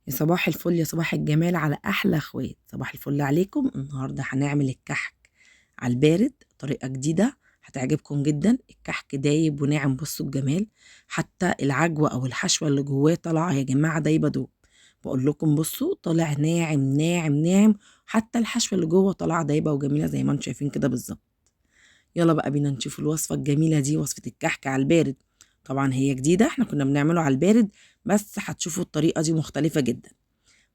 يا صباح الفل يا صباح الجمال على احلى اخوات. صباح الفل عليكم. النهارده هنعمل الكحك على البارد، طريقه جديده هتعجبكم جدا. الكحك دايب وناعم، بصوا الجمال. حتى العجوه او الحشوه اللي جواه طالعه يا جماعه دايبه دوب. بقول لكم بصوا طالع ناعم ناعم ناعم. حتى الحشوه اللي جوه طالعه دايبه وجميله زي ما انتم شايفين كده بالظبط. يلا بقى بينا نشوف الوصفة الجميلة دي، وصفة الكحك على البارد. طبعا هي جديدة، احنا كنا بنعمله على البارد، بس هتشوفوا الطريقة دي مختلفة جدا.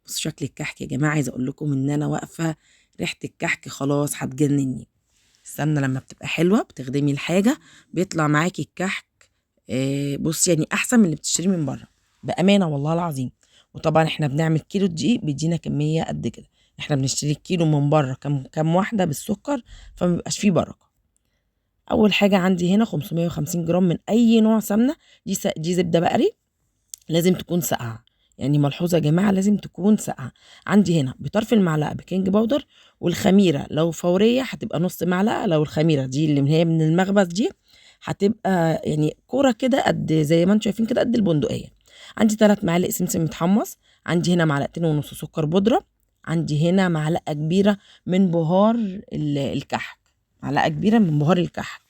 بصوا شكل الكحك يا جماعة، عايزة اقول لكم ان انا واقفة ريحة الكحك خلاص هتجنني. السمنة لما بتبقى حلوة بتخدمي الحاجة بيطلع معاكي الكحك. بص يعني احسن من اللي بتشتريه من بره، بأمانة والله العظيم. وطبعا احنا بنعمل كيلو دقيق بيدينا كمية قد كده. احنا بنشتري الكيلو من بره كم واحدة بالسكر، فما بيبقاش فيه بركة. اول حاجه عندي هنا 550 جرام من اي نوع سمنه. دي زبده بقري، لازم تكون ساقعه. يعني ملحوظه يا جماعه، لازم تكون ساقعه. عندي هنا بطرف المعلقه بيكنج باودر، والخميره لو فوريه هتبقى نص معلقه، لو الخميره دي اللي هي من المخبز دي هتبقى يعني كوره كده قد زي ما انتم شايفين كده قد البندقيه. عندي 3 معالق سمسم متحمص. عندي هنا معلقتين ونص سكر بودره. عندي هنا معلقه كبيره من بهار الكحك. معلقه كبيره من بهار الكحك.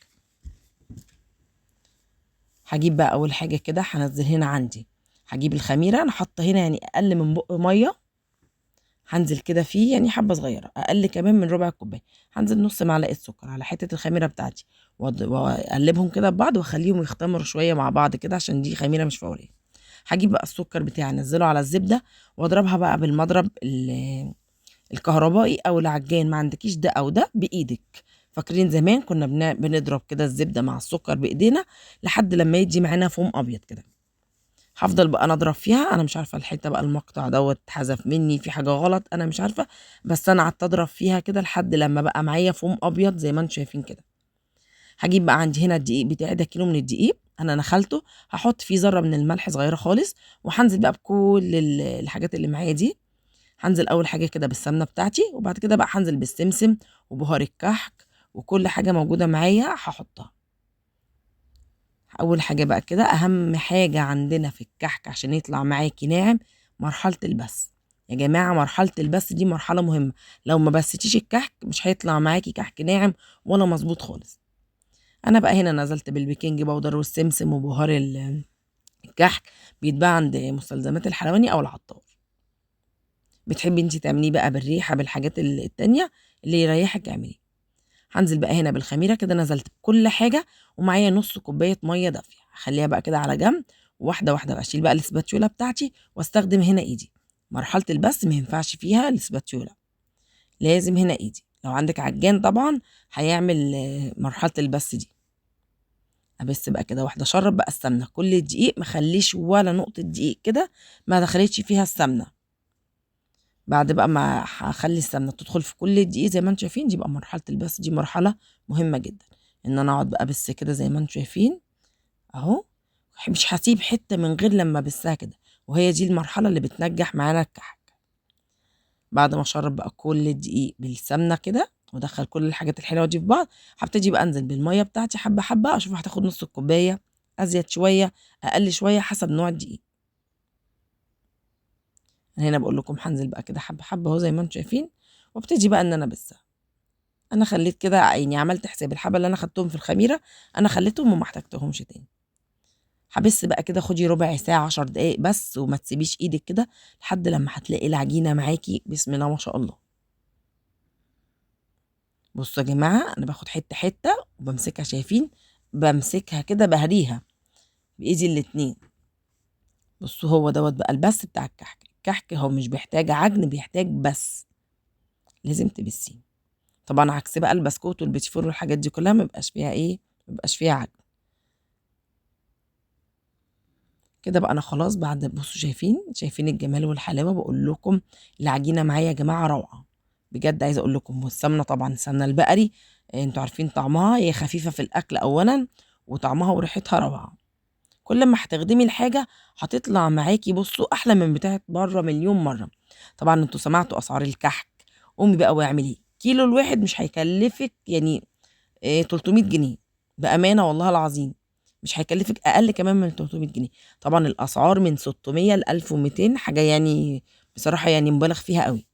هجيب بقى اول حاجه كده هنزل هنا عندي. هجيب الخميره، انا حاطه هنا يعني اقل من بق ميه. هنزل كده فيه يعني حبه صغيره، اقل كمان من ربع كوبايه. هنزل نص معلقه سكر على حته الخميره بتاعتي، واقلبهم كده ببعض واخليهم يختمروا شويه مع بعض كده عشان دي خميره مش فوريه. هجيب بقى السكر بتاعي انزله على الزبده، واضربها بقى بالمضرب الكهربائي او العجان، ما عندكيش ده او ده بايدك. فاكرين زمان كنا بنضرب كده الزبده مع السكر بايدينا لحد لما يدي معانا فوم ابيض كده. هفضل بقى انا اضرب فيها. انا مش عارفه الحته بقى المقطع دوت اتحذف مني، في حاجه غلط انا مش عارفه، بس انا قعدت اضرب فيها كده لحد لما بقى معايا فوم ابيض زي ما انتم شايفين كده. هجيب بقى عندي هنا الدقيق بتاعي، ده كيلو من الدقيق انا نخلته. هحط فيه ذره من الملح صغيره خالص، وهنزل بقى بكل الحاجات اللي معايا دي. هنزل اول حاجه كده بالسمنه بتاعتي، وبعد كده بقى هنزل بالسمسم وبهار الكحك، وكل حاجه موجوده معايا هحطها. اول حاجه بقى كده، اهم حاجه عندنا في الكحك عشان يطلع معاكي ناعم، مرحله البس. يا جماعه مرحله البس دي مرحله مهمه. لو ما بستيش الكحك مش هيطلع معاكي كحك ناعم ولا مظبوط خالص. انا بقى هنا نزلت بالبيكنج باودر والسمسم وبهار الكحك. بيتباع عند مستلزمات الحلواني او العطار. بتحبي انت تعمليه بقى بالريحه بالحاجات التانية اللي يريحك اعمليه. هنزل بقى هنا بالخميره كده، نزلت بكل حاجه، ومعايا نص كوبايه ميه دافيه. هخليها بقى كده على جنب، واحده واحده بقى اشيل بقى الاسباتيولا بتاعتي واستخدم هنا ايدي. مرحله البس ما ينفعش فيها الاسباتيولا، لازم هنا ايدي. لو عندك عجان طبعا هيعمل مرحله البس دي. ابس بقى كده واحده، اشرب بقى السمنه كل الدقيق، مخليش ولا نقطه دقيق كده ما دخلتش فيها السمنه. بعد بقى ما هخلي السمنه تدخل في كل الدقيق زي ما انتم شايفين، دي بقى مرحله البس. دي مرحله مهمه جدا، ان انا اقعد بقى بس كده زي ما انتم شايفين اهو. مش هسيب حته من غير لما بسها كده، وهي دي المرحله اللي بتنجح معانا الكحك. بعد ما اشرب بقى كل الدقيق بالسمنه كده وادخل كل الحاجات الحلوه دي في بعض، هبتدي بقى انزل بالميه بتاعتي حبه حبه، اشوف هتاخد نص الكوبايه، ازيد شويه اقل شويه حسب نوع الدقيق. انا هنا بقول لكم هنزل بقى كده حبه حبه اهو زي ما انتم شايفين، وابتدي بقى ان انا بس. انا خليت كده يعني عملت حساب الحبه اللي انا خدتهم في الخميره، انا خليتهم وما احتاجتهمش تاني. هبس بقى كده، خدي ربع ساعه 10 دقايق بس، وما تسيبيش ايدك كده لحد لما هتلاقي العجينه معاكي بسم الله ما شاء الله. بصوا يا جماعه، انا باخد حته حته وبمسكها، شايفين؟ بمسكها كده بهريها بايدي الاتنين. بصوا هو دوت بقى البس بتاع الكحك. الكحك هو مش بيحتاج عجن، بيحتاج بس، لازم تبسيه. طبعا عكس بقى البسكوت والبيتي فور والحاجات دي كلها ما بيبقاش فيها ايه، ما بيبقاش فيها عجن. كده بقى انا خلاص بعد، بصوا شايفين الجمال والحلاوه. بقول لكم العجينه معايا يا جماعه روعه بجد. عايزه اقول لكم، والسمنه طبعا السمنه البقري، انتوا عارفين طعمها، هي خفيفه في الاكل اولا، وطعمها وريحتها روعه. كل ما هتخدمي الحاجه هتطلع معاكي بصوا احلى من بتاعت بره مليون مره. طبعا انتوا سمعتوا اسعار الكحك. قومي بقى واعملي كيلو الواحد، مش هيكلفك يعني 300 جنيه، بامانه والله العظيم. مش هيكلفك اقل كمان من 300 جنيه. طبعا الاسعار من 600 ل 1200 حاجه يعني بصراحه يعني مبالغ فيها قوي.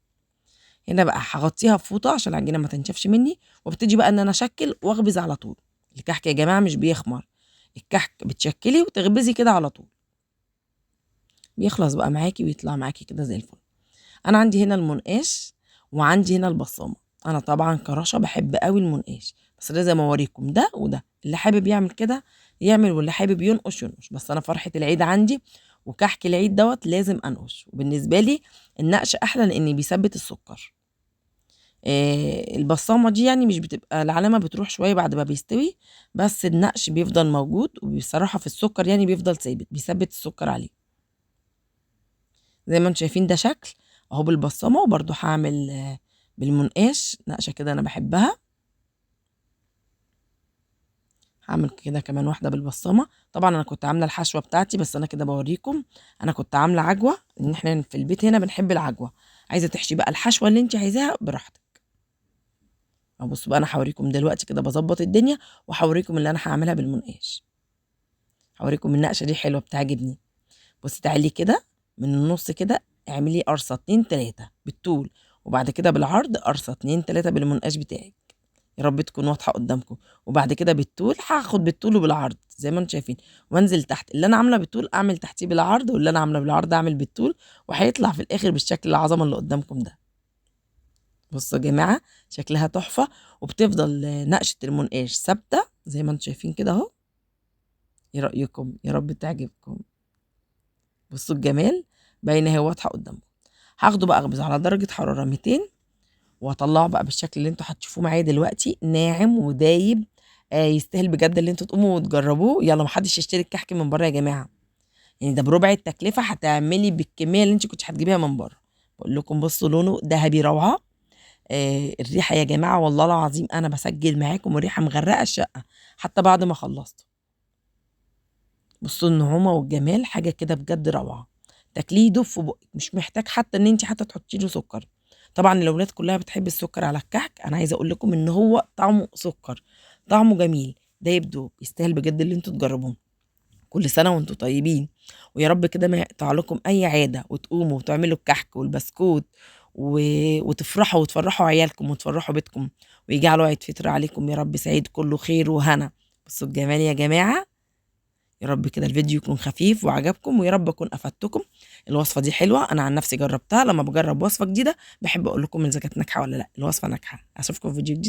هنا بقى هغطيها بفوطه عشان العجينه ما تنشفش مني، وابتدي بقى ان انا اشكل واخبز على طول. الكحك يا جماعه مش بيخمر، الكحك بتشكلي وتخبزي كده على طول، بيخلص بقى معاكي ويطلع معاكي كده زي الفل. انا عندي هنا المنقاش وعندي هنا البصامه. انا طبعا كرشه بحب قوي المنقاش، بس لازم اوريكم ده وده، اللي حابب يعمل كده يعمل، واللي حابب ينقش ينقش. بس انا فرحه العيد عندي وكحك العيد دوت لازم انقش، وبالنسبه لي النقش احلى لان بيثبت السكر. البصامه دي يعني مش بتبقى العلامه بتروح شويه بعد ما بيستوي، بس النقش بيفضل موجود، وبصراحه في السكر يعني بيفضل ثابت، بيثبت السكر عليه. زي ما انتم شايفين ده شكل اهو بالبصمه، وبرده هعمل بالمنقاش نقشه كده انا بحبها. هعمل كده كمان واحده بالبصمه. طبعا انا كنت عامله الحشوه بتاعتي، بس انا كده بوريكم. انا كنت عامله عجوه، ان احنا في البيت هنا بنحب العجوه. عايزه تحشي بقى الحشوه اللي انت عايزاها براحتك. بصوا بقى انا هوريكم دلوقتي كده بظبط الدنيا، وهوريكم اللي انا هعملها بالمنقاش. هوريكم النقشه دي حلوه بتعجبني. بصي تعالي كده من النص كده اعملي قرصه 2 3 بالطول، وبعد كده بالعرض قرصه 2 3 بالمنقاش بتاعك. يا رب تكون واضحه قدامكم. وبعد كده بالطول هاخد بالطول وبالعرض زي ما انتم شايفين، وانزل تحت. اللي انا عامله بالطول اعمل تحتيه بالعرض، واللي انا عامله بالعرض اعمل بالطول، وهيطلع في الاخر بالشكل العظمه اللي قدامكم ده. بصوا يا جماعه شكلها تحفه، وبتفضل نقشه المنقاش ثابته زي ما انتم شايفين كده اهو. ايه رايكم؟ يا رب تعجبكم. بصوا الجمال باينه اهي واضحه قدامكم. هاخده بقى اخبزه على درجه حراره 200، واطلعه بقى بالشكل اللي انتوا هتشوفوه معايا دلوقتي، ناعم ودايب. يستاهل بجد اللي انتوا تقوموا وتجربوه. يلا محدش يشتري الكحك من بره يا جماعه، يعني ده بربع التكلفه هتعملي بالكميه اللي انت كنت هتجيبيها من بره. بقول لكم بصوا لونه ذهبي روعه. الريحه يا جماعه والله العظيم انا بسجل معاكم، الريحه مغرقه الشقه حتى بعد ما خلصت. بصوا النعومه والجمال حاجه كده بجد روعه. تاكليه يدوب في بقك، مش محتاج حتى ان انت حتى تحطي له سكر. طبعا الاولاد كلها بتحب السكر على الكحك، انا عايزه اقول لكم ان هو طعمه سكر، طعمه جميل، ده يبدو يستاهل بجد اللي انتوا تجربوه. كل سنه وانتوا طيبين، ويا رب كده ما يقطع لكم اي عاده، وتقوموا وتعملوا الكحك والبسكوت وتفرحوا وتفرحوا عيالكم وتفرحوا بيتكم، ويجعلوا عيد فطر عليكم يا رب سعيد كله خير وهنا. بصوا الجمال يا جماعه. يا رب كده الفيديو يكون خفيف وعجبكم، ويا رب اكون افدتكم. الوصفه دي حلوه، انا عن نفسي جربتها. لما بجرب وصفه جديده بحب اقول لكم اذا كانت ناجحه ولا لا. الوصفه ناجحه. اشوفكم في فيديو جديد.